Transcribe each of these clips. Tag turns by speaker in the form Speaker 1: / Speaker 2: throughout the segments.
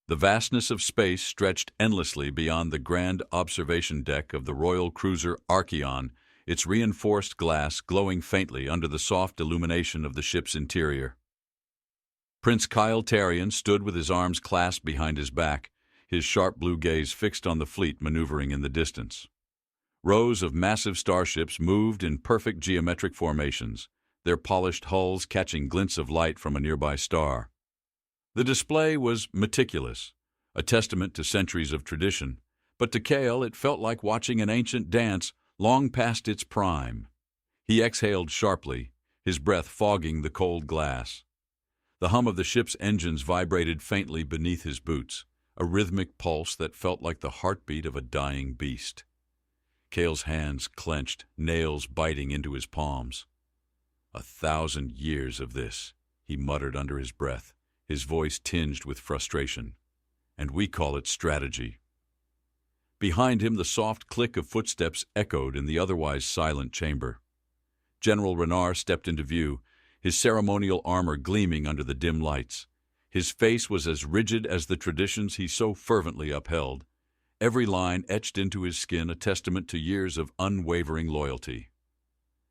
Speaker 1: The vastness of space stretched endlessly beyond the grand observation deck of the royal cruiser Archeon, its reinforced glass glowing faintly under the soft illumination of the ship's interior. Prince Kael Tarian stood with his arms clasped behind his back, his sharp blue gaze fixed on the fleet maneuvering in the distance. Rows of massive starships moved in perfect geometric formations, their polished hulls catching glints of light from a nearby star. The display was meticulous, a testament to centuries of tradition, but to Kael it felt like watching an ancient dance long past its prime. He exhaled sharply, his breath fogging the cold glass. The hum of the ship's engines vibrated faintly beneath his boots, a rhythmic pulse that felt like the heartbeat of a dying beast. Kael's hands clenched, nails biting into his palms. 1,000 years of this, he muttered under his breath, his voice tinged with frustration. And we call it strategy. Behind him, the soft click of footsteps echoed in the otherwise silent chamber. General Renard stepped into view, his ceremonial armor gleaming under the dim lights. His face was as rigid as the traditions he so fervently upheld, every line etched into his skin a testament to years of unwavering loyalty.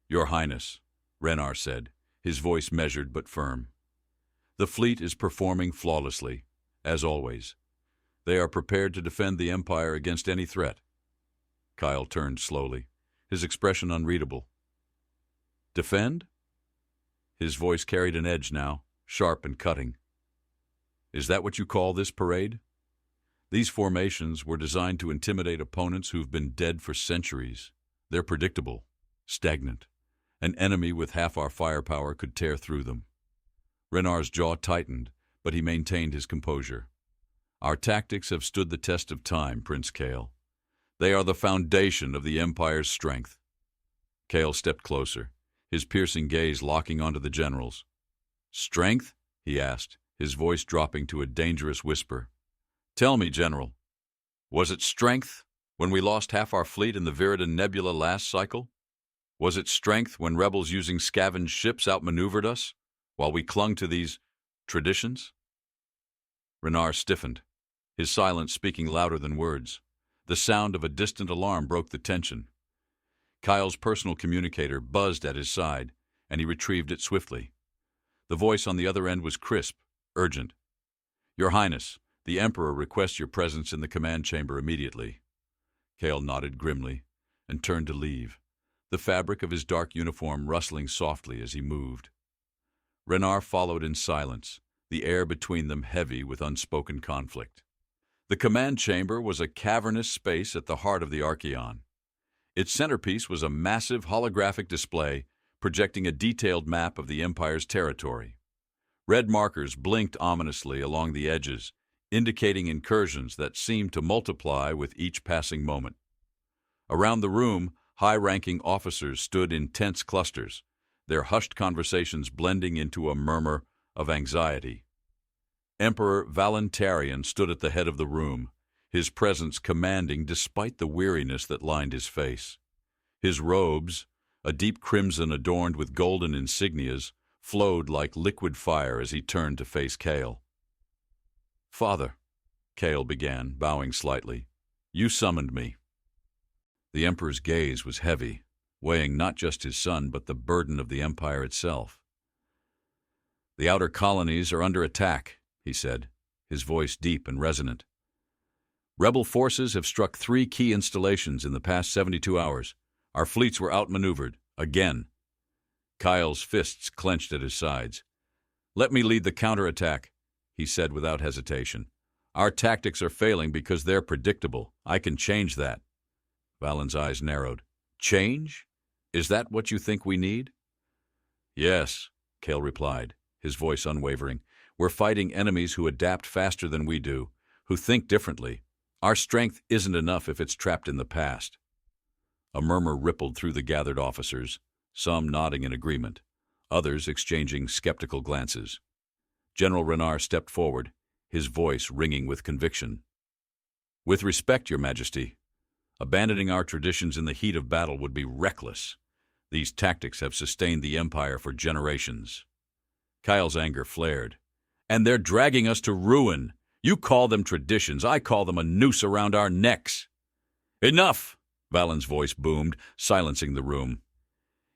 Speaker 1: "Your Highness," Renard said, his voice measured but firm. "The fleet is performing flawlessly, as always. They are prepared to defend the Empire against any threat." Kael turned slowly, his expression unreadable. "Defend?" His voice carried an edge now, sharp and cutting. "Is that what you call this parade? These formations were designed to intimidate opponents who've been dead for centuries. They're predictable, stagnant. An enemy with half our firepower could tear through them." Renard's jaw tightened, but he maintained his composure. "Our tactics have stood the test of time, Prince Kael. They are the foundation of the Empire's strength." Kael stepped closer, his piercing gaze locking onto the general's. "Strength?" he asked, his voice dropping to a dangerous whisper. "Tell me, General, was it strength when we lost half our fleet in the Viridian Nebula last cycle? Was it strength when rebels using scavenged ships outmaneuvered us, while we clung to these traditions?" Renard stiffened, his silence speaking louder than words. The sound of a distant alarm broke the tension. Kael's personal communicator buzzed at his side, and he retrieved it swiftly. The voice on the other end was crisp, urgent. "Your Highness, the Emperor requests your presence in the command chamber immediately." Kael nodded grimly and turned to leave, the fabric of his dark uniform rustling softly as he moved. Renard followed in silence, the air between them heavy with unspoken conflict. The command chamber was a cavernous space at the heart of the Archeon. Its centerpiece was a massive holographic display projecting a detailed map of the Empire's territory. Red markers blinked ominously along the edges, indicating incursions that seemed to multiply with each passing moment. Around the room, high-ranking officers stood in tense clusters, their hushed conversations blending into a murmur of anxiety. Emperor Valentarian stood at the head of the room, his presence commanding despite the weariness that lined his face. His robes, a deep crimson adorned with golden insignias, flowed like liquid fire as he turned to face Kael. "Father," Kael began, bowing slightly, "you summoned me." The Emperor's gaze was heavy, weighing not just his son but the burden of the Empire itself. "The outer colonies are under attack," he said, his voice deep and resonant. "Rebel forces have struck 3 key installations in the past 72 hours. Our fleets were outmaneuvered, again." Kael's fists clenched at his sides. "Let me lead the counterattack," he said without hesitation. "Our tactics are failing because they're predictable. I can change that." Valen's eyes narrowed. "Change? Is that what you think we need?" "Yes," Kael replied, his voice unwavering. "We're fighting enemies who adapt faster than we do, who think differently. Our strength isn't enough if it's trapped in the past." A murmur rippled through the gathered officers, some nodding in agreement, others exchanging skeptical glances. General Renard stepped forward, his voice ringing with conviction. "With respect, Your Majesty, abandoning our traditions in the heat of battle would be reckless. These tactics have sustained the Empire for generations." Kael's anger flared. "And they're dragging us to ruin. You call them traditions, I call them a noose around our necks. Enough! Valen's voice boomed, silencing the room.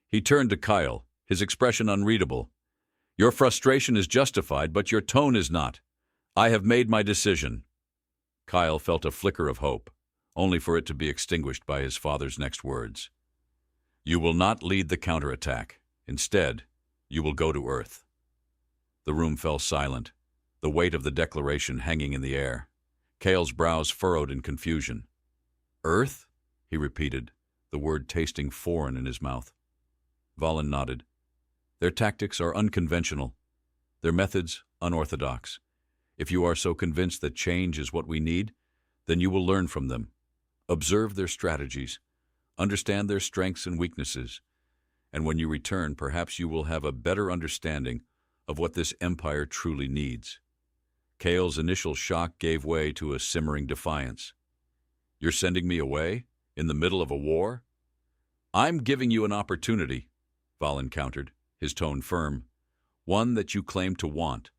Speaker 1: He turned to Kael, his expression unreadable. Your frustration is justified, but your tone is not. I have made my decision. Kael felt a flicker of hope, only for it to be extinguished by his father's next words. You will not lead the counterattack. Instead, you will go to Earth. The room fell silent, the weight of the declaration hanging in the air. Kael's brows furrowed in confusion. Earth? He repeated, the word tasting foreign in his mouth. Valen nodded. Their tactics are unconventional, their methods unorthodox. If you are so convinced that change is what we need, then you will learn from them. Observe their strategies, understand their strengths and weaknesses, and when you return, perhaps you will have a better understanding of what this empire truly needs. Kael's initial shock gave way to a simmering defiance. You're sending me away? In the middle of a war? I'm giving you an opportunity, Valen countered, his tone firm. One that you claim to want.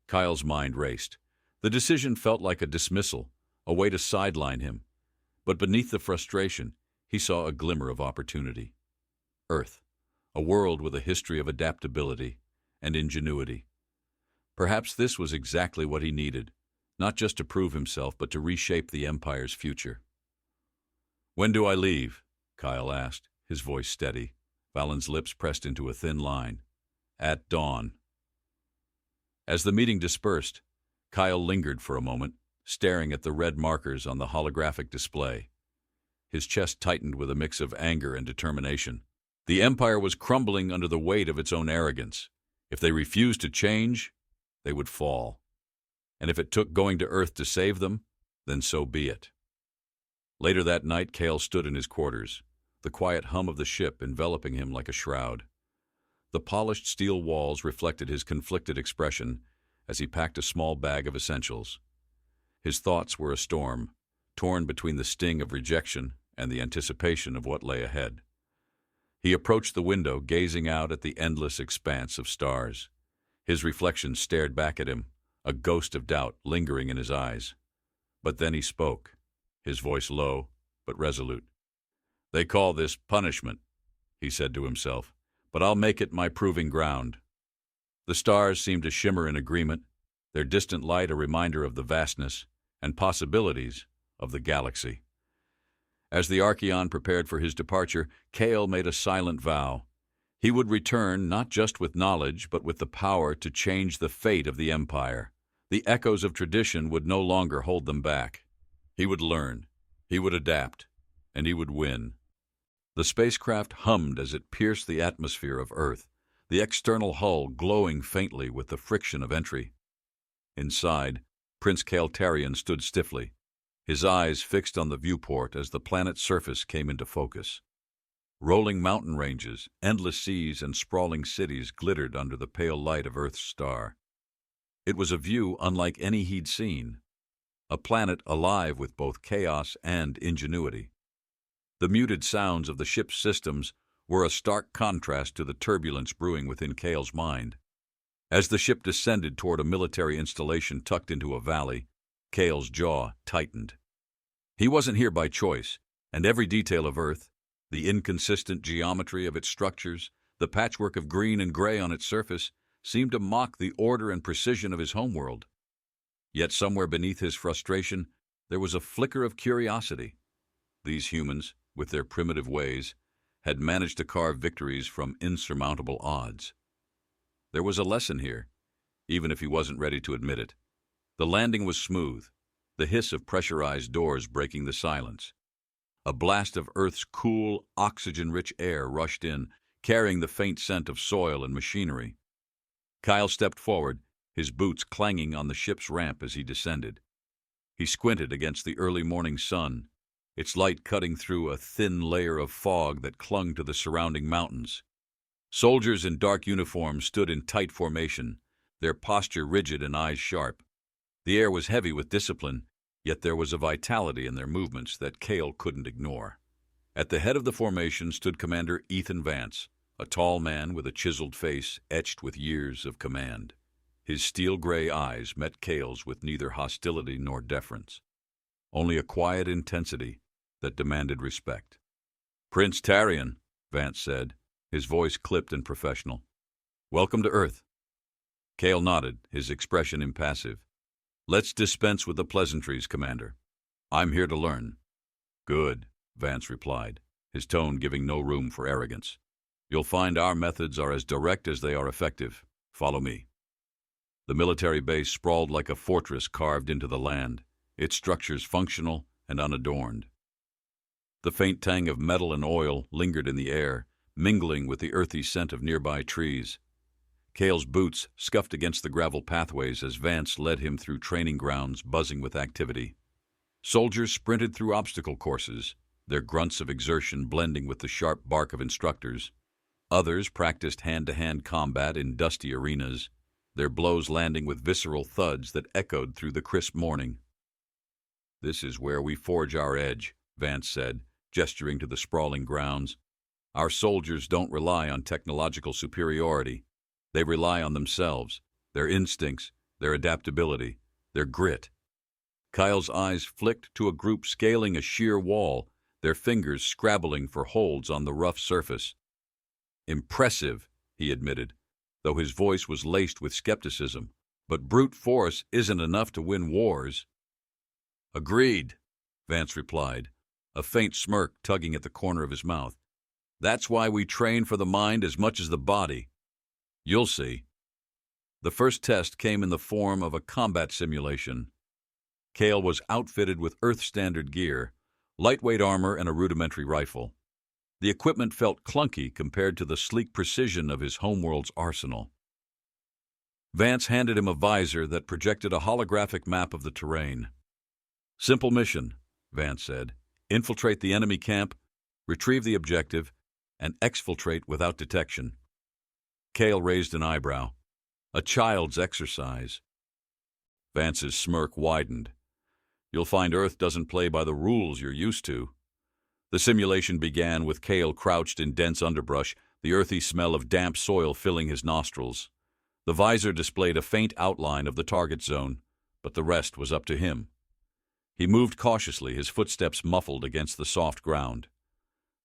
Speaker 1: Kael's mind raced. The decision felt like a dismissal, a way to sideline him. But beneath the frustration, he saw a glimmer of opportunity. Earth, a world with a history of adaptability and ingenuity. Perhaps this was exactly what he needed, not just to prove himself, but to reshape the Empire's future. When do I leave? Kael asked, his voice steady. Valen's lips pressed into a thin line. At dawn. As the meeting dispersed, Kael lingered for a moment, staring at the red markers on the holographic display. His chest tightened with a mix of anger and determination. The Empire was crumbling under the weight of its own arrogance. If they refused to change, they would fall. And if it took going to Earth to save them, then so be it. Later that night, Kael stood in his quarters, the quiet hum of the ship enveloping him like a shroud. The polished steel walls reflected his conflicted expression as he packed a small bag of essentials. His thoughts were a storm, torn between the sting of rejection and the anticipation of what lay ahead. He approached the window, gazing out at the endless expanse of stars. His reflection stared back at him, a ghost of doubt lingering in his eyes. But then he spoke, his voice low but resolute. They call this punishment, he said to himself, but I'll make it my proving ground. The stars seemed to shimmer in agreement, their distant light a reminder of the vastness and possibilities of the galaxy. As the Archeon prepared for his departure, Kael made a silent vow. He would return not just with knowledge, but with the power to change the fate of the Empire. The echoes of tradition would no longer hold them back. He would learn, he would adapt, and he would win. The spacecraft hummed as it pierced the atmosphere of Earth, the external hull glowing faintly with the friction of entry. Inside, Prince Kael Tarian stood stiffly, his eyes fixed on the viewport as the planet's surface came into focus. Rolling mountain ranges, endless seas, and sprawling cities glittered under the pale light of Earth's star. It was a view unlike any he'd seen, a planet alive with both chaos and ingenuity. The muted sounds of the ship's systems were a stark contrast to the turbulence brewing within Kael's mind. As the ship descended toward a military installation tucked into a valley, Kael's jaw tightened. He wasn't here by choice, and every detail of Earth, the inconsistent geometry of its structures, the patchwork of green and gray on its surface, seemed to mock the order and precision of his homeworld. Yet somewhere beneath his frustration, there was a flicker of curiosity. These humans, with their primitive ways, had managed to carve victories from insurmountable odds. There was a lesson here, even if he wasn't ready to admit it. The landing was smooth, the hiss of pressurized doors breaking the silence. A blast of Earth's cool, oxygen-rich air rushed in, carrying the faint scent of soil and machinery. Kael stepped forward, his boots clanging on the ship's ramp as he descended. He squinted against the early morning sun, its light cutting through a thin layer of fog that clung to the surrounding mountains. Soldiers in dark uniforms stood in tight formation, their posture rigid and eyes sharp. The air was heavy with discipline, yet there was a vitality in their movements that Kael couldn't ignore. At the head of the formation stood Commander Ethan Vance, a tall man with a chiseled face etched with years of command. His steel-gray eyes met Kael's with neither hostility nor deference, only a quiet intensity that demanded respect. "Prince Tarian," Vance said, his voice clipped and professional. "Welcome to Earth." Kael nodded, his expression impassive. "Let's dispense with the pleasantries, Commander. I'm here to learn." "Good," Vance replied, his tone giving no room for arrogance. "You'll find our methods are as direct as they are effective. Follow me." The military base sprawled like a fortress carved into the land, its structures functional and unadorned. The faint tang of metal and oil lingered in the air, mingling with the earthy scent of nearby trees. Kael's boots scuffed against the gravel pathways as Vance led him through training grounds buzzing with activity. Soldiers sprinted through obstacle courses, their grunts of exertion blending with the sharp bark of instructors. Others practiced hand-to-hand combat in dusty arenas, their blows landing with visceral thuds that echoed through the crisp morning. "This is where we forge our edge," Vance said, gesturing to the sprawling grounds. "Our soldiers don't rely on technological superiority. They rely on themselves, their instincts, their adaptability, their grit." Kael's eyes flicked to a group scaling a sheer wall, their fingers scrabbling for holds on the rough surface. "Impressive," he admitted, though his voice was laced with skepticism. "But brute force isn't enough to win wars." "Agreed," Vance replied, a faint smirk tugging at the corner of his mouth. "That's why we train for the mind as much as the body. You'll see." The first test came in the form of a combat simulation. Kael was outfitted with Earth-standard gear, lightweight armor and a rudimentary rifle. The equipment felt clunky compared to the sleek precision of his homeworld's arsenal. Vance handed him a visor that projected a holographic map of the terrain. "Simple mission," Vance said. "Infiltrate the enemy camp, retrieve the objective, and exfiltrate without detection." Kael raised an eyebrow. "A child's exercise." Vance's smirk widened. "You'll find Earth doesn't play by the rules you're used to." The simulation began with Kael crouched in dense underbrush, the earthy smell of damp soil filling his nostrils. The visor displayed a faint outline of the target zone, but the rest was up to him. He moved cautiously, his footsteps muffled against the soft ground.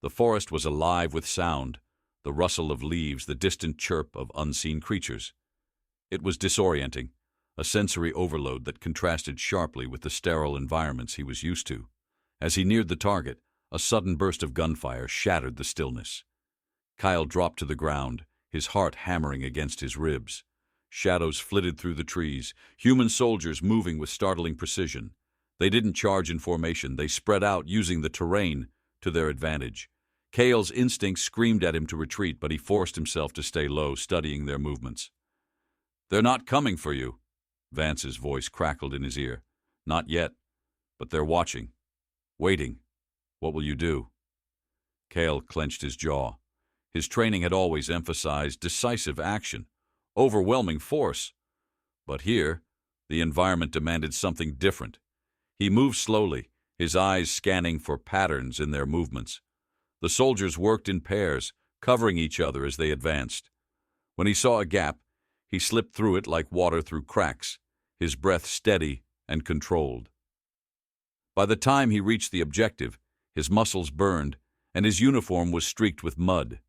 Speaker 1: The forest was alive with sound, the rustle of leaves, the distant chirp of unseen creatures. It was disorienting, a sensory overload that contrasted sharply with the sterile environments he was used to. As he neared the target, a sudden burst of gunfire shattered the stillness. Kael dropped to the ground, his heart hammering against his ribs. Shadows flitted through the trees, human soldiers moving with startling precision. They didn't charge in formation, they spread out using the terrain to their advantage. Kael's instincts screamed at him to retreat, but he forced himself to stay low, studying their movements. "They're not coming for you," Vance's voice crackled in his ear. "Not yet, but they're watching. Waiting. What will you do?" Kael clenched his jaw. His training had always emphasized decisive action, overwhelming force. But here, the environment demanded something different. He moved slowly, his eyes scanning for patterns in their movements. The soldiers worked in pairs, covering each other as they advanced. When he saw a gap, he slipped through it like water through cracks, his breath steady and controlled. By the time he reached the objective, his muscles burned, and his uniform was streaked with mud.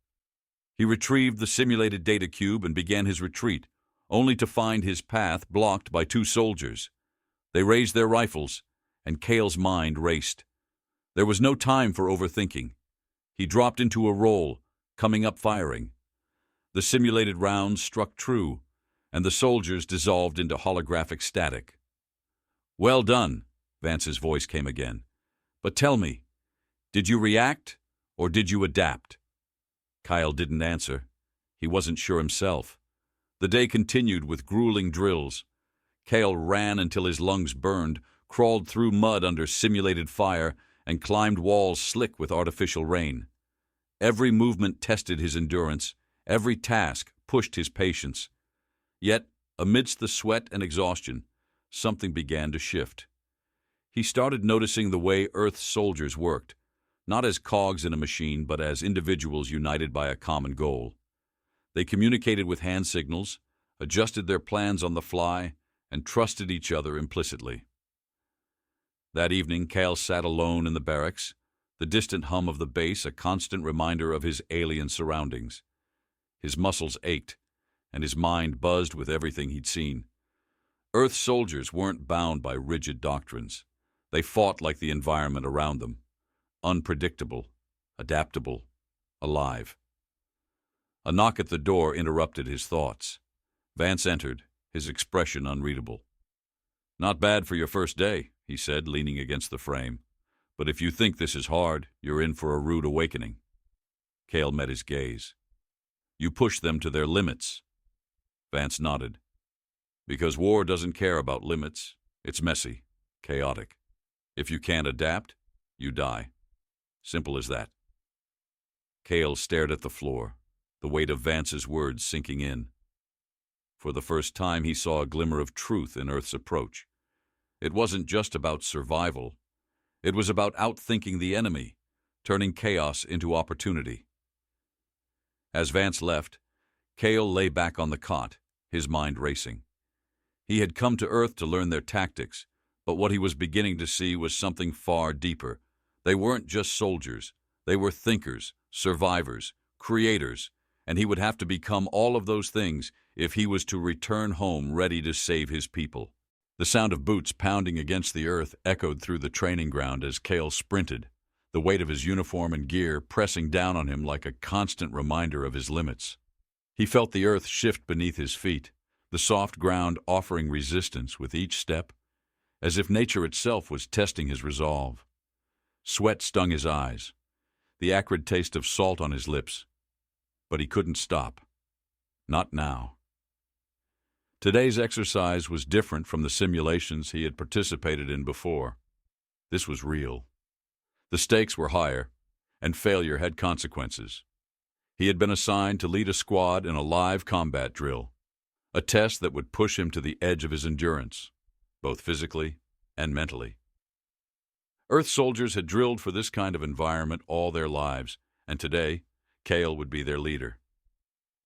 Speaker 1: He retrieved the simulated data cube and began his retreat, only to find his path blocked by two soldiers. They raised their rifles, and Kael's mind raced. There was no time for overthinking. He dropped into a roll, coming up firing. The simulated rounds struck true, and the soldiers dissolved into holographic static. "Well done," Vance's voice came again. "But tell me, did you react, or did you adapt?" Kael didn't answer. He wasn't sure himself. The day continued with grueling drills. Kael ran until his lungs burned, crawled through mud under simulated fire, and climbed walls slick with artificial rain. Every movement tested his endurance, every task pushed his patience. Yet, amidst the sweat and exhaustion, something began to shift. He started noticing the way Earth's soldiers worked, not as cogs in a machine, but as individuals united by a common goal. They communicated with hand signals, adjusted their plans on the fly, and trusted each other implicitly. That evening, Kael sat alone in the barracks, the distant hum of the base a constant reminder of his alien surroundings. His muscles ached, and his mind buzzed with everything he'd seen. Earth soldiers weren't bound by rigid doctrines. They fought like the environment around them, unpredictable, adaptable, alive. A knock at the door interrupted his thoughts. Vance entered, his expression unreadable. "Not bad for your first day," he said, leaning against the frame. "But if you think this is hard, you're in for a rude awakening." Kael met his gaze. "You push them to their limits." Vance nodded. "Because war doesn't care about limits. It's messy, chaotic. If you can't adapt, you die. Simple as that." Kael stared at the floor, the weight of Vance's words sinking in. For the first time, he saw a glimmer of truth in Earth's approach. It wasn't just about survival. It was about outthinking the enemy, turning chaos into opportunity. As Vance left, Kael lay back on the cot, his mind racing. He had come to Earth to learn their tactics, but what he was beginning to see was something far deeper. They weren't just soldiers. They were thinkers, survivors, creators, and he would have to become all of those things if he was to return home ready to save his people. The sound of boots pounding against the earth echoed through the training ground as Kael sprinted, the weight of his uniform and gear pressing down on him like a constant reminder of his limits. He felt the earth shift beneath his feet, the soft ground offering resistance with each step, as if nature itself was testing his resolve. Sweat stung his eyes, the acrid taste of salt on his lips. But he couldn't stop. Not now. Today's exercise was different from the simulations he had participated in before. This was real. The stakes were higher, and failure had consequences. He had been assigned to lead a squad in a live combat drill, a test that would push him to the edge of his endurance, both physically and mentally. Earth soldiers had drilled for this kind of environment all their lives, and today, Kael would be their leader.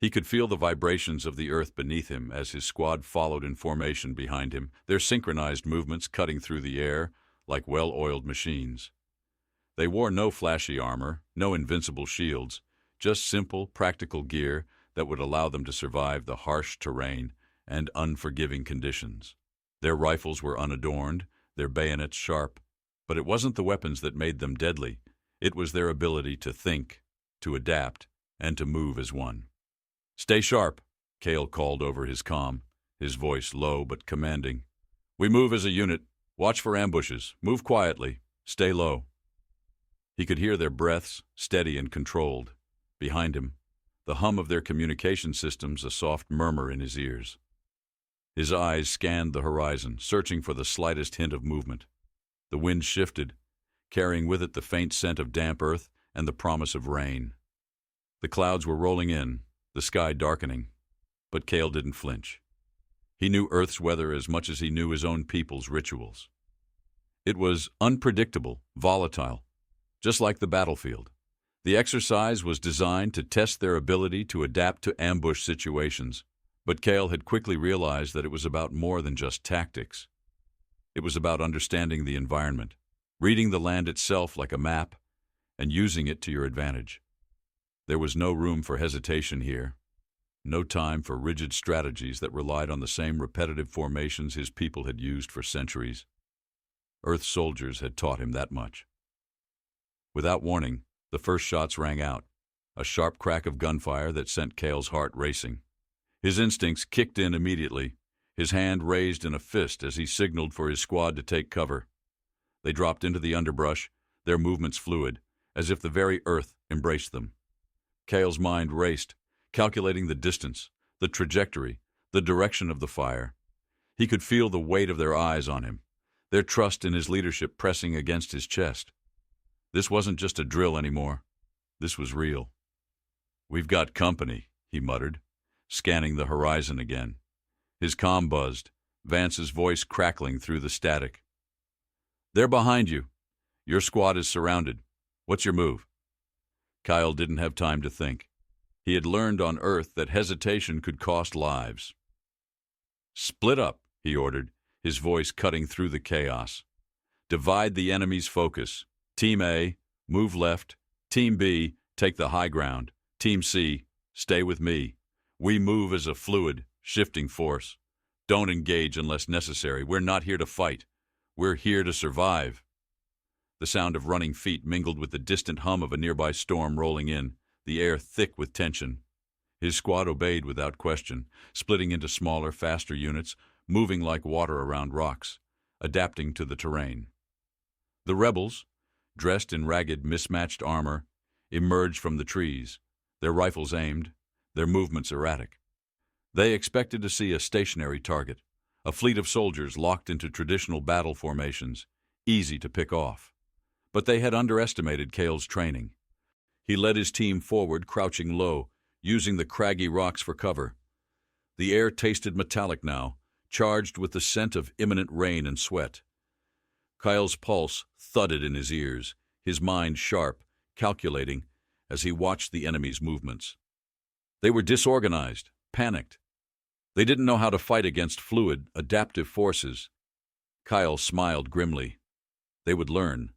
Speaker 1: He could feel the vibrations of the earth beneath him as his squad followed in formation behind him, their synchronized movements cutting through the air like well-oiled machines. They wore no flashy armor, no invincible shields, just simple, practical gear that would allow them to survive the harsh terrain and unforgiving conditions. Their rifles were unadorned, their bayonets sharp, but it wasn't the weapons that made them deadly. It was their ability to think, to adapt, and to move as one. "Stay sharp," Kael called over his comm, his voice low but commanding. "We move as a unit. Watch for ambushes. Move quietly. Stay low." He could hear their breaths, steady and controlled. Behind him, the hum of their communication systems a soft murmur in his ears. His eyes scanned the horizon, searching for the slightest hint of movement. The wind shifted, carrying with it the faint scent of damp earth and the promise of rain. The clouds were rolling in, the sky darkening, but Kael didn't flinch. He knew Earth's weather as much as he knew his own people's rituals. It was unpredictable, volatile, just like the battlefield. The exercise was designed to test their ability to adapt to ambush situations, but Kael had quickly realized that it was about more than just tactics. It was about understanding the environment, reading the land itself like a map, and using it to your advantage. There was no room for hesitation here, no time for rigid strategies that relied on the same repetitive formations his people had used for centuries. Earth soldiers had taught him that much. Without warning, the first shots rang out, a sharp crack of gunfire that sent Kael's heart racing. His instincts kicked in immediately, his hand raised in a fist as he signaled for his squad to take cover. They dropped into the underbrush, their movements fluid, as if the very earth embraced them. Kael's mind raced, calculating the distance, the trajectory, the direction of the fire. He could feel the weight of their eyes on him, their trust in his leadership pressing against his chest. This wasn't just a drill anymore. This was real. "We've got company," he muttered, scanning the horizon again. His comm buzzed, Vance's voice crackling through the static. "They're behind you. Your squad is surrounded. What's your move?" Kael didn't have time to think. He had learned on Earth that hesitation could cost lives. Split up, he ordered, his voice cutting through the chaos. Divide the enemy's focus. Team A, move left. Team B, take the high ground. Team C, stay with me. We move as a fluid, shifting force. Don't engage unless necessary. We're not here to fight. We're here to survive. The sound of running feet mingled with the distant hum of a nearby storm rolling in, the air thick with tension. His squad obeyed without question, splitting into smaller, faster units, moving like water around rocks, adapting to the terrain. The rebels, dressed in ragged, mismatched armor, emerged from the trees, their rifles aimed, their movements erratic. They expected to see a stationary target, a fleet of soldiers locked into traditional battle formations, easy to pick off. But they had underestimated Kael's training. He led his team forward, crouching low, using the craggy rocks for cover. The air tasted metallic now, charged with the scent of imminent rain and sweat. Kael's pulse thudded in his ears, his mind sharp, calculating, as he watched the enemy's movements. They were disorganized, panicked. They didn't know how to fight against fluid, adaptive forces. Kael smiled grimly. They would learn.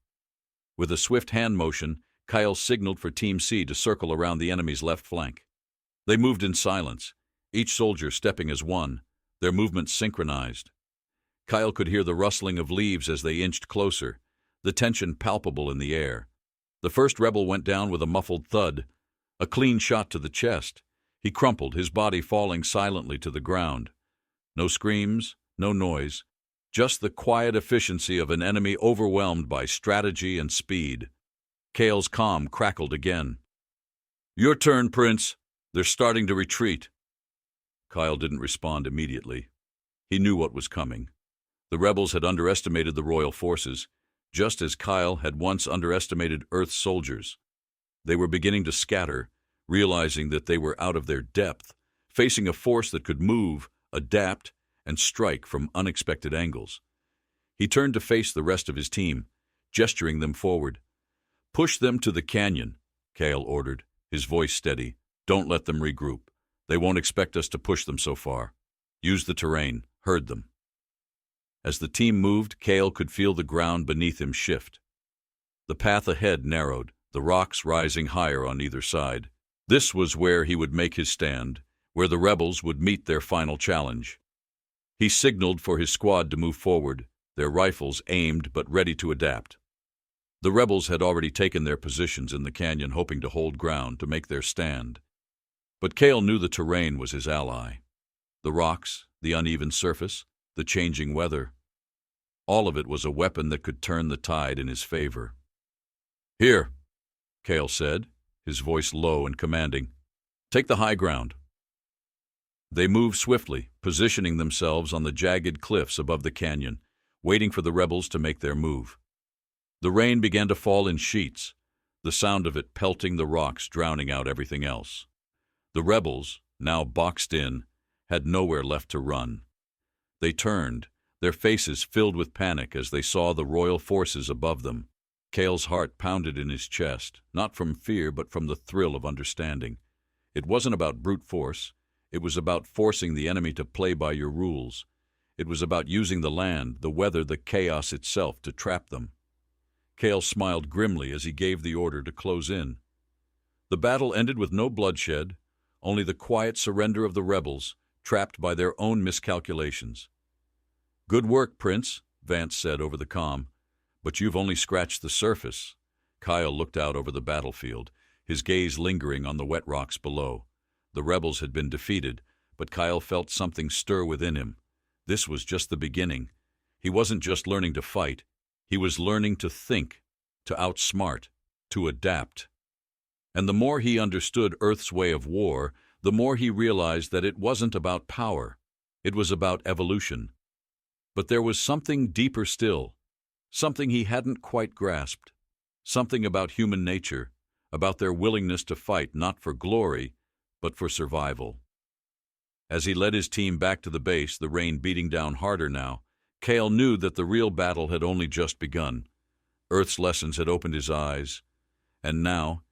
Speaker 1: With a swift hand motion, Kael signaled for Team C to circle around the enemy's left flank. They moved in silence, each soldier stepping as one, their movements synchronized. Kael could hear the rustling of leaves as they inched closer, the tension palpable in the air. The first rebel went down with a muffled thud, a clean shot to the chest. He crumpled, his body falling silently to the ground. No screams, no noise, just the quiet efficiency of an enemy overwhelmed by strategy and speed. Kael's calm crackled again. "Your turn, Prince. They're starting to retreat." Kael didn't respond immediately. He knew what was coming. The rebels had underestimated the royal forces, just as Kael had once underestimated Earth's soldiers. They were beginning to scatter, realizing that they were out of their depth, facing a force that could move, adapt, and strike from unexpected angles. He turned to face the rest of his team, gesturing them forward. "Push them to the canyon," Kael ordered, his voice steady. "Don't let them regroup. They won't expect us to push them so far. Use the terrain, herd them." As the team moved, Kael could feel the ground beneath him shift. The path ahead narrowed, the rocks rising higher on either side. This was where he would make his stand, where the rebels would meet their final challenge. He signaled for his squad to move forward, their rifles aimed but ready to adapt. The rebels had already taken their positions in the canyon, hoping to hold ground, to make their stand. But Kael knew the terrain was his ally. The rocks, the uneven surface, the changing weather. All of it was a weapon that could turn the tide in his favor. "Here," Kael said, his voice low and commanding. "Take the high ground." They moved swiftly, positioning themselves on the jagged cliffs above the canyon, waiting for the rebels to make their move. The rain began to fall in sheets, the sound of it pelting the rocks, drowning out everything else. The rebels, now boxed in, had nowhere left to run. They turned, their faces filled with panic as they saw the royal forces above them. Kael's heart pounded in his chest, not from fear but from the thrill of understanding. It wasn't about brute force. It was about forcing the enemy to play by your rules. It was about using the land, the weather, the chaos itself to trap them. Kael smiled grimly as he gave the order to close in. The battle ended with no bloodshed, only the quiet surrender of the rebels, trapped by their own miscalculations. "Good work, Prince," Vance said over the comm. "But you've only scratched the surface." Kael looked out over the battlefield, his gaze lingering on the wet rocks below. The rebels had been defeated, but Kael felt something stir within him. This was just the beginning. He wasn't just learning to fight. He was learning to think, to outsmart, to adapt. And the more he understood Earth's way of war, the more he realized that it wasn't about power. It was about evolution. But there was something deeper still, something he hadn't quite grasped, something about human nature, about their willingness to fight not for glory, but for survival. As he led his team back to the base, the rain beating down harder now, Kael knew that the real battle had only just begun. Earth's lessons had opened his eyes, and now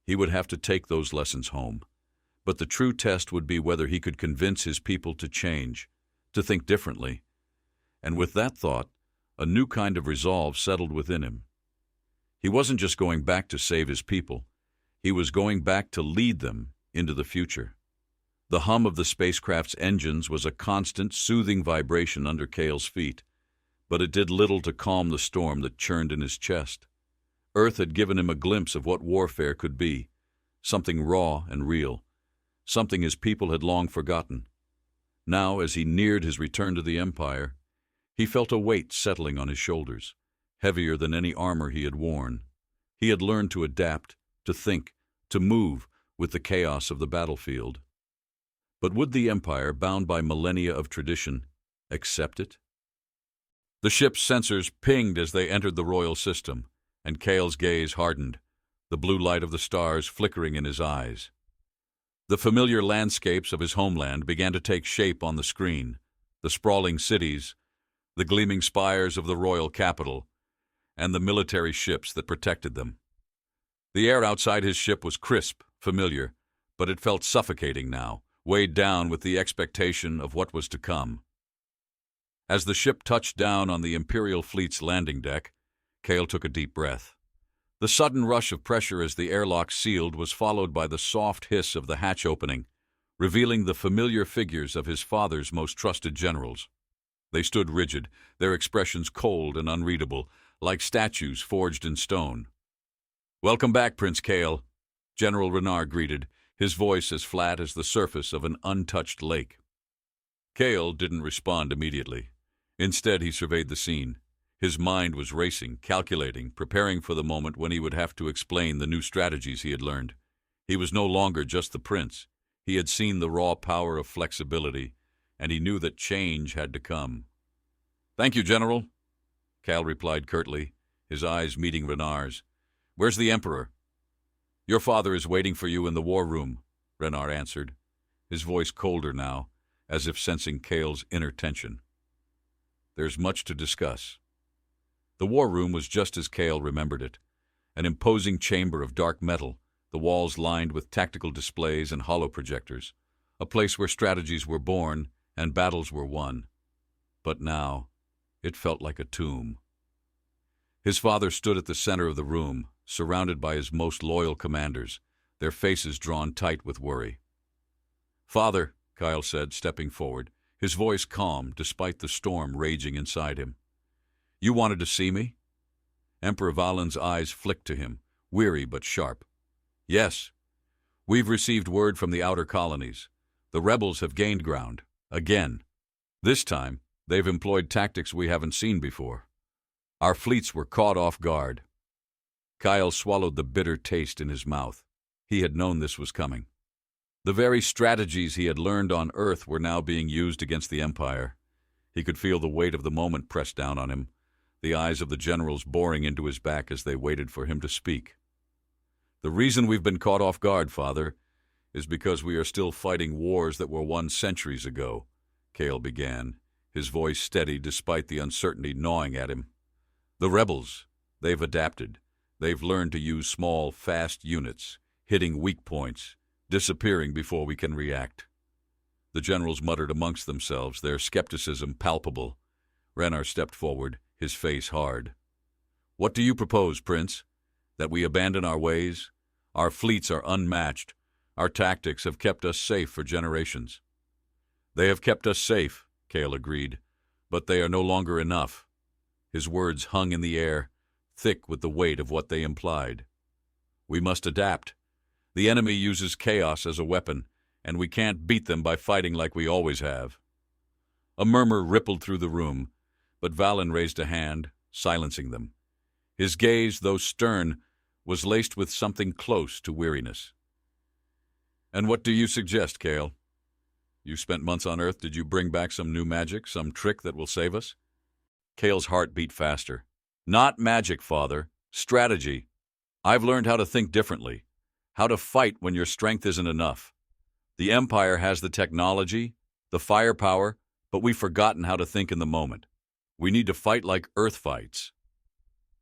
Speaker 1: he would have to take those lessons home. But the true test would be whether he could convince his people to change, to think differently. And with that thought, a new kind of resolve settled within him. He wasn't just going back to save his people. He was going back to lead them into the future. The hum of the spacecraft's engines was a constant, soothing vibration under Kael's feet, but it did little to calm the storm that churned in his chest. Earth had given him a glimpse of what warfare could be, something raw and real, something his people had long forgotten. Now, as he neared his return to the Empire, he felt a weight settling on his shoulders, heavier than any armor he had worn. He had learned to adapt, to think, to move with the chaos of the battlefield. But would the Empire, bound by millennia of tradition, accept it? The ship's sensors pinged as they entered the royal system, and Kael's gaze hardened, the blue light of the stars flickering in his eyes. The familiar landscapes of his homeland began to take shape on the screen, the sprawling cities, the gleaming spires of the royal capital, and the military ships that protected them. The air outside his ship was crisp, familiar, but it felt suffocating now, weighed down with the expectation of what was to come. As the ship touched down on the Imperial fleet's landing deck, Kael took a deep breath. The sudden rush of pressure as the airlock sealed was followed by the soft hiss of the hatch opening, revealing the familiar figures of his father's most trusted generals. They stood rigid, their expressions cold and unreadable, like statues forged in stone. "Welcome back, Prince Kael," General Renard greeted, his voice as flat as the surface of an untouched lake. Kael didn't respond immediately. Instead, he surveyed the scene. His mind was racing, calculating, preparing for the moment when he would have to explain the new strategies he had learned. He was no longer just the prince. He had seen the raw power of flexibility, and he knew that change had to come. "Thank you, General," Kael replied curtly, his eyes meeting Renard's. "Where's the Emperor?" "Your father is waiting for you in the war room," Renard answered, his voice colder now, as if sensing Kael's inner tension. "There's much to discuss." The war room was just as Kael remembered it, an imposing chamber of dark metal, the walls lined with tactical displays and holoprojectors, a place where strategies were born and battles were won. But now, it felt like a tomb. His father stood at the center of the room, surrounded by his most loyal commanders, their faces drawn tight with worry. "Father," Kael said, stepping forward, his voice calm despite the storm raging inside him. "You wanted to see me?" Emperor Valen's eyes flicked to him, weary but sharp. "Yes. We've received word from the outer colonies. The rebels have gained ground. Again. This time, they've employed tactics we haven't seen before. Our fleets were caught off guard." Kael swallowed the bitter taste in his mouth. He had known this was coming. The very strategies he had learned on Earth were now being used against the Empire. He could feel the weight of the moment press down on him, the eyes of the generals boring into his back as they waited for him to speak. "The reason we've been caught off guard, Father, is because we are still fighting wars that were won centuries ago," Kael began, his voice steady despite the uncertainty gnawing at him. "The rebels, they've adapted. They've learned to use small, fast units, hitting weak points, disappearing before we can react." The generals muttered amongst themselves, their skepticism palpable. Renard stepped forward, his face hard. "What do you propose, Prince? That we abandon our ways? Our fleets are unmatched. Our tactics have kept us safe for generations." "They have kept us safe," Kael agreed, "but they are no longer enough." His words hung in the air, thick with the weight of what they implied. "We must adapt. The enemy uses chaos as a weapon, and we can't beat them by fighting like we always have." A murmur rippled through the room, but Valen raised a hand, silencing them. His gaze, though stern, was laced with something close to weariness. "And what do you suggest, Kael? You spent months on Earth. Did you bring back some new magic, some trick that will save us?" Kael's heart beat faster. "Not magic, Father. Strategy. I've learned how to think differently, how to fight when your strength isn't enough. The Empire has the technology, the firepower, but we've forgotten how to think in the moment. We need to fight like Earth fights."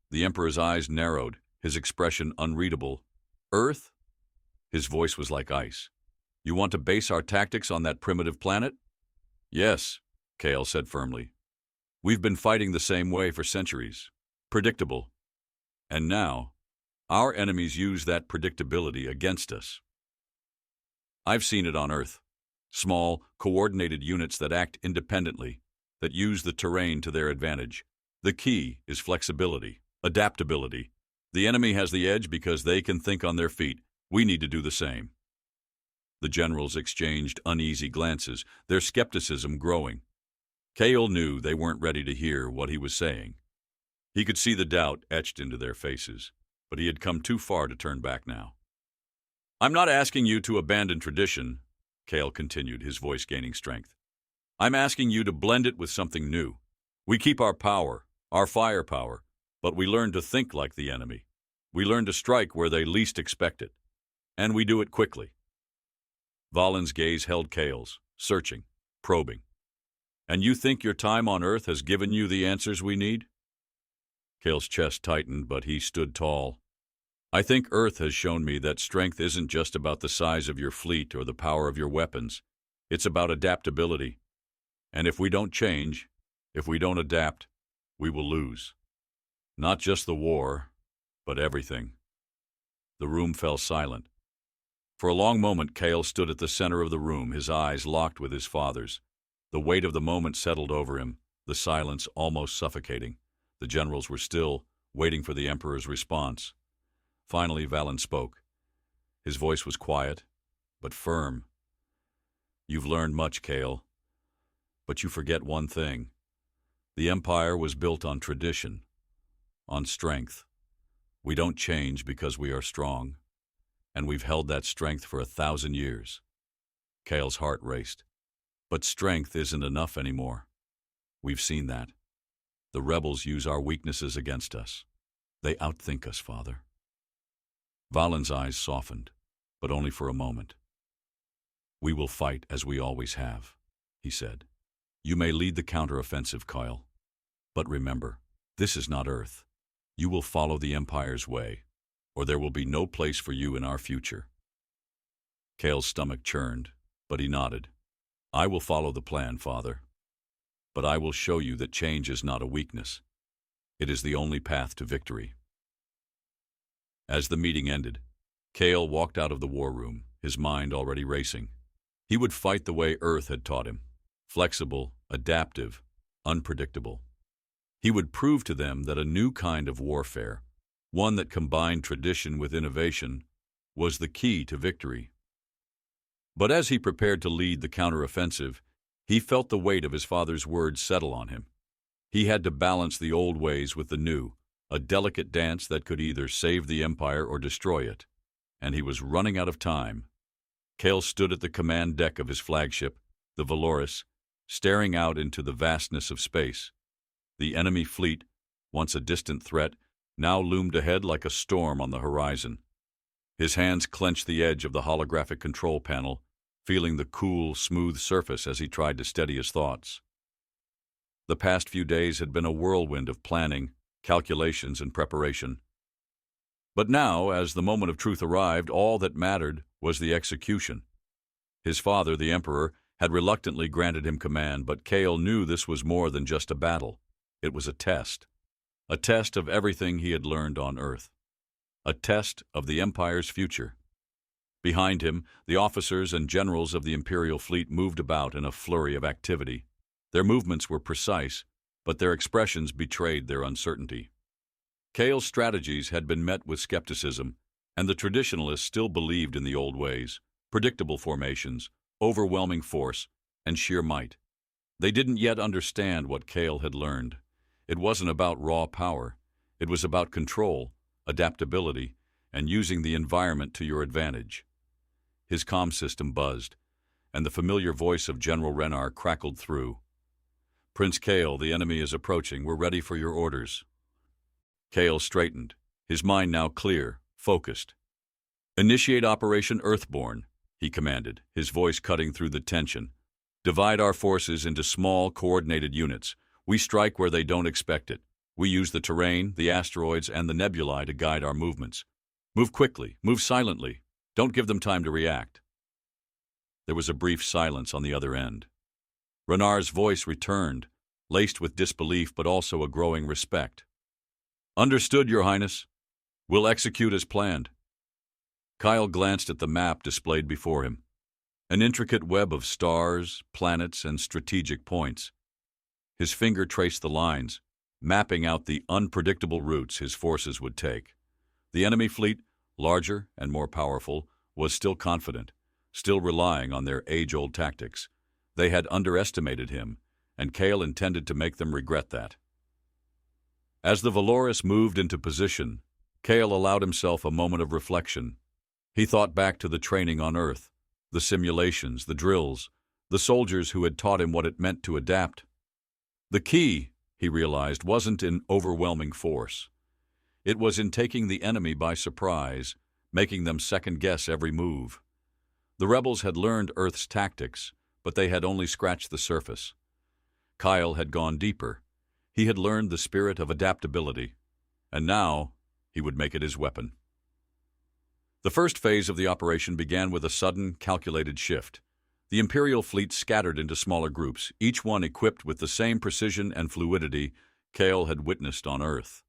Speaker 1: The Emperor's eyes narrowed, his expression unreadable. "Earth?" His voice was like ice. "You want to base our tactics on that primitive planet?" "Yes. Kael said firmly. We've been fighting the same way for centuries. Predictable. And now, our enemies use that predictability against us. I've seen it on Earth. Small, coordinated units that act independently, that use the terrain to their advantage. The key is flexibility, adaptability. The enemy has the edge because they can think on their feet. We need to do the same. The generals exchanged uneasy glances, their skepticism growing. Kael knew they weren't ready to hear what he was saying. He could see the doubt etched into their faces, but he had come too far to turn back now. I'm not asking you to abandon tradition, Kael continued, his voice gaining strength. I'm asking you to blend it with something new. We keep our power, our firepower, but we learn to think like the enemy. We learn to strike where they least expect it. And we do it quickly. Valen's gaze held Kael's, searching, probing. And you think your time on Earth has given you the answers we need? Kael's chest tightened, but he stood tall. I think Earth has shown me that strength isn't just about the size of your fleet or the power of your weapons. It's about adaptability. And if we don't change, if we don't adapt, we will lose. Not just the war, but everything. The room fell silent. For a long moment, Kael stood at the center of the room, his eyes locked with his father's. The weight of the moment settled over him, the silence almost suffocating. The generals were still, waiting for the Emperor's response. Finally, Valen spoke. His voice was quiet, but firm. You've learned much, Kael, but you forget one thing. The Empire was built on tradition, on strength. We don't change because we are strong, and we've held that strength for 1,000 years. Kael's heart raced. But strength isn't enough anymore. We've seen that. The rebels use our weaknesses against us. They outthink us, Father. Valen's eyes softened, but only for a moment. We will fight as we always have, he said. You may lead the counteroffensive, Kael. But remember, this is not Earth. You will follow the Empire's way, or there will be no place for you in our future. Kael's stomach churned, but he nodded. I will follow the plan, Father. But I will show you that change is not a weakness. It is the only path to victory. As the meeting ended, Kael walked out of the war room, his mind already racing. He would fight the way Earth had taught him, flexible, adaptive, unpredictable. He would prove to them that a new kind of warfare, one that combined tradition with innovation, was the key to victory. But as he prepared to lead the counteroffensive, he felt the weight of his father's words settle on him. He had to balance the old ways with the new, a delicate dance that could either save the Empire or destroy it. And he was running out of time. Kael stood at the command deck of his flagship, the Valoris, staring out into the vastness of space. The enemy fleet, once a distant threat, now loomed ahead like a storm on the horizon. His hands clenched the edge of the holographic control panel, feeling the cool, smooth surface as he tried to steady his thoughts. The past few days had been a whirlwind of planning, calculations, and preparation. But now, as the moment of truth arrived, all that mattered was the execution. His father, the Emperor, had reluctantly granted him command, but Kael knew this was more than just a battle. It was a test of everything he had learned on Earth. A test of the Empire's future. Behind him, the officers and generals of the Imperial fleet moved about in a flurry of activity. Their movements were precise, but their expressions betrayed their uncertainty. Kael's strategies had been met with skepticism, and the traditionalists still believed in the old ways, predictable formations, overwhelming force, and sheer might. They didn't yet understand what Kael had learned. It wasn't about raw power. It was about control, adaptability, and using the environment to your advantage. His comm system buzzed, and the familiar voice of General Renar crackled through. Prince Kael, the enemy is approaching. We're ready for your orders. Kael straightened, his mind now clear, focused. Initiate Operation Earthbound, he commanded, his voice cutting through the tension. Divide our forces into small, coordinated units. We strike where they don't expect it. We use the terrain, the asteroids, and the nebulae to guide our movements. Move quickly, move silently. Don't give them time to react. There was a brief silence on the other end. Renard's voice returned, laced with disbelief but also a growing respect. "Understood, Your Highness. We'll execute as planned." Kael glanced at the map displayed before him. An intricate web of stars, planets, and strategic points. His finger traced the lines, mapping out the unpredictable routes his forces would take. The enemy fleet, larger and more powerful, was still confident, still relying on their age-old tactics. They had underestimated him, and Kael intended to make them regret that. As the Valoris moved into position, Kael allowed himself a moment of reflection. He thought back to the training on Earth, the simulations, the drills, the soldiers who had taught him what it meant to adapt. The key, he realized, wasn't in overwhelming force. It was in taking the enemy by surprise, making them second-guess every move. The rebels had learned Earth's tactics, but they had only scratched the surface. Kael had gone deeper. He had learned the spirit of adaptability, and now he would make it his weapon. The first phase of the operation began with a sudden, calculated shift. The Imperial fleet scattered into smaller groups, each one equipped with the same precision and fluidity Kael had witnessed on Earth.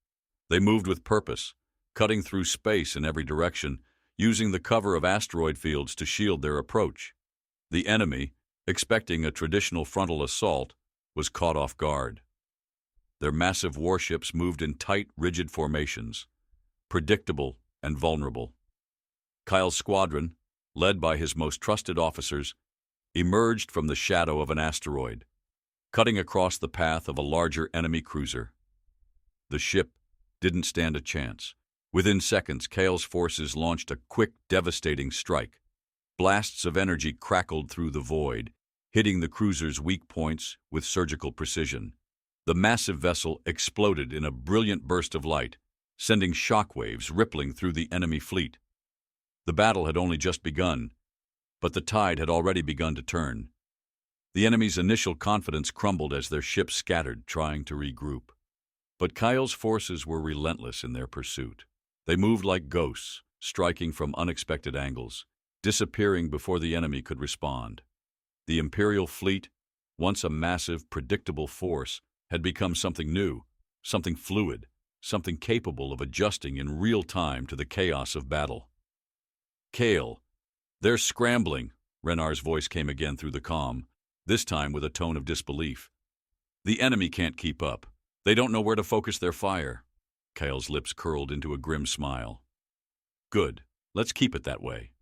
Speaker 1: They moved with purpose, cutting through space in every direction, using the cover of asteroid fields to shield their approach. The enemy, expecting a traditional frontal assault, was caught off guard. Their massive warships moved in tight, rigid formations, predictable and vulnerable. Kael's squadron, led by his most trusted officers, emerged from the shadow of an asteroid, cutting across the path of a larger enemy cruiser. The ship didn't stand a chance. Within seconds, Kael's forces launched a quick, devastating strike. Blasts of energy crackled through the void, hitting the cruiser's weak points with surgical precision. The massive vessel exploded in a brilliant burst of light, sending shockwaves rippling through the enemy fleet. The battle had only just begun, but the tide had already begun to turn. The enemy's initial confidence crumbled as their ships scattered, trying to regroup. But Kael's forces were relentless in their pursuit. They moved like ghosts, striking from unexpected angles, disappearing before the enemy could respond. The Imperial fleet, once a massive, predictable force, had become something new, something fluid, something capable of adjusting in real time to the chaos of battle. "Kael, they're scrambling," Renard's voice came again through the comm, this time with a tone of disbelief. "The enemy can't keep up. They don't know where to focus their fire." Kael's lips curled into a grim smile. "Good. Let's keep it that way."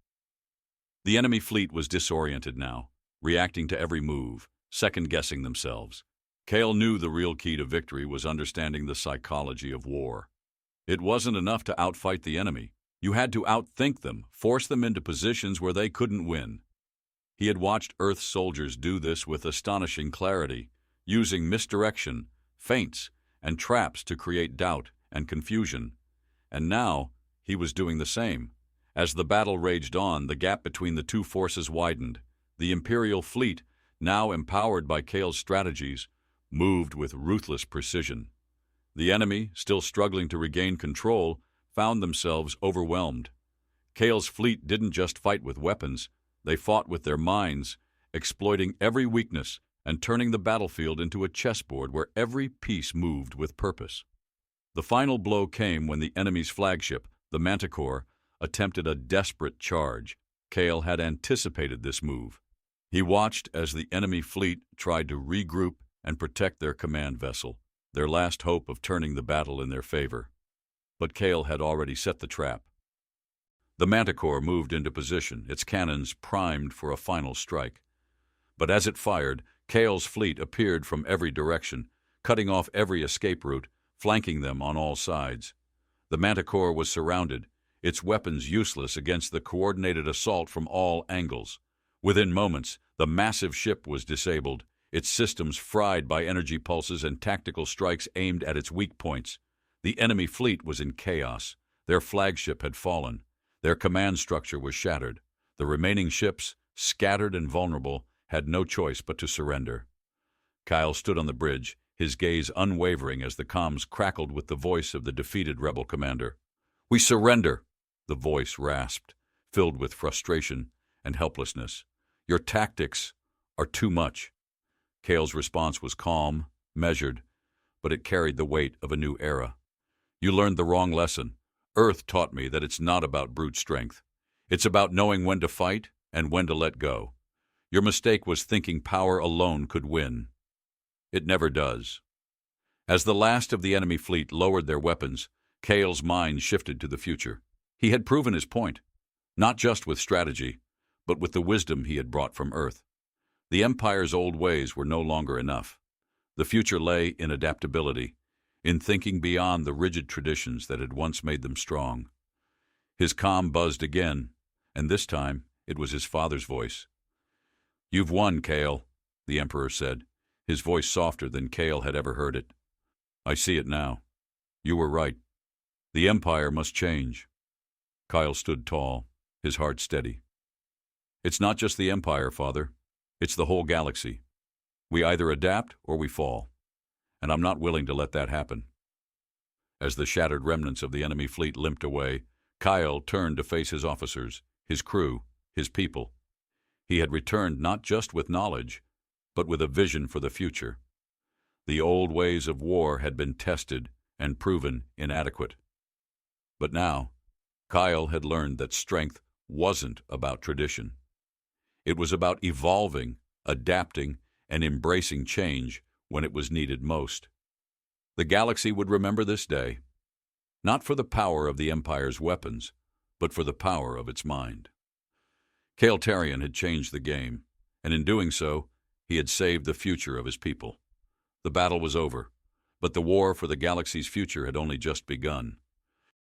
Speaker 1: The enemy fleet was disoriented now, reacting to every move, second-guessing themselves. Kael knew the real key to victory was understanding the psychology of war. It wasn't enough to outfight the enemy. You had to outthink them, force them into positions where they couldn't win. He had watched Earth's soldiers do this with astonishing clarity, using misdirection, feints, and traps to create doubt and confusion. And now he was doing the same. As the battle raged on, the gap between the two forces widened. The Imperial fleet, now empowered by Kael's strategies, moved with ruthless precision. The enemy, still struggling to regain control, found themselves overwhelmed. Kael's fleet didn't just fight with weapons, they fought with their minds, exploiting every weakness and turning the battlefield into a chessboard where every piece moved with purpose. The final blow came when the enemy's flagship, the Manticore, attempted a desperate charge. Kael had anticipated this move. He watched as the enemy fleet tried to regroup and protect their command vessel, their last hope of turning the battle in their favor. But Kael had already set the trap. The Manticore moved into position, its cannons primed for a final strike. But as it fired, Kael's fleet appeared from every direction, cutting off every escape route, flanking them on all sides. The Manticore was surrounded, its weapons useless against the coordinated assault from all angles. Within moments, the massive ship was disabled, its systems fried by energy pulses and tactical strikes aimed at its weak points. The enemy fleet was in chaos. Their flagship had fallen. Their command structure was shattered. The remaining ships, scattered and vulnerable, had no choice but to surrender. Kael stood on the bridge, his gaze unwavering as the comms crackled with the voice of the defeated rebel commander. "We surrender," the voice rasped, filled with frustration and helplessness. "Your tactics are too much." Kael's response was calm, measured, but it carried the weight of a new era. You learned the wrong lesson. Earth taught me that it's not about brute strength. It's about knowing when to fight and when to let go. Your mistake was thinking power alone could win. It never does. As the last of the enemy fleet lowered their weapons, Kael's mind shifted to the future. He had proven his point, not just with strategy, but with the wisdom he had brought from Earth. The Empire's old ways were no longer enough. The future lay in adaptability, in thinking beyond the rigid traditions that had once made them strong. His calm buzzed again, and this time it was his father's voice. "You've won, Kael," the Emperor said, his voice softer than Kael had ever heard it. "I see it now. You were right. The Empire must change." Kael stood tall, his heart steady. "It's not just the Empire, Father. It's the whole galaxy. We either adapt or we fall, and I'm not willing to let that happen." As the shattered remnants of the enemy fleet limped away, Kael turned to face his officers, his crew, his people. He had returned not just with knowledge, but with a vision for the future. The old ways of war had been tested and proven inadequate. But now, Kael had learned that strength wasn't about tradition. It was about evolving, adapting, and embracing change when it was needed most. The galaxy would remember this day, not for the power of the Empire's weapons, but for the power of its mind. Kael Tarian had changed the game, and in doing so, he had saved the future of his people. The battle was over, but the war for the galaxy's future had only just begun.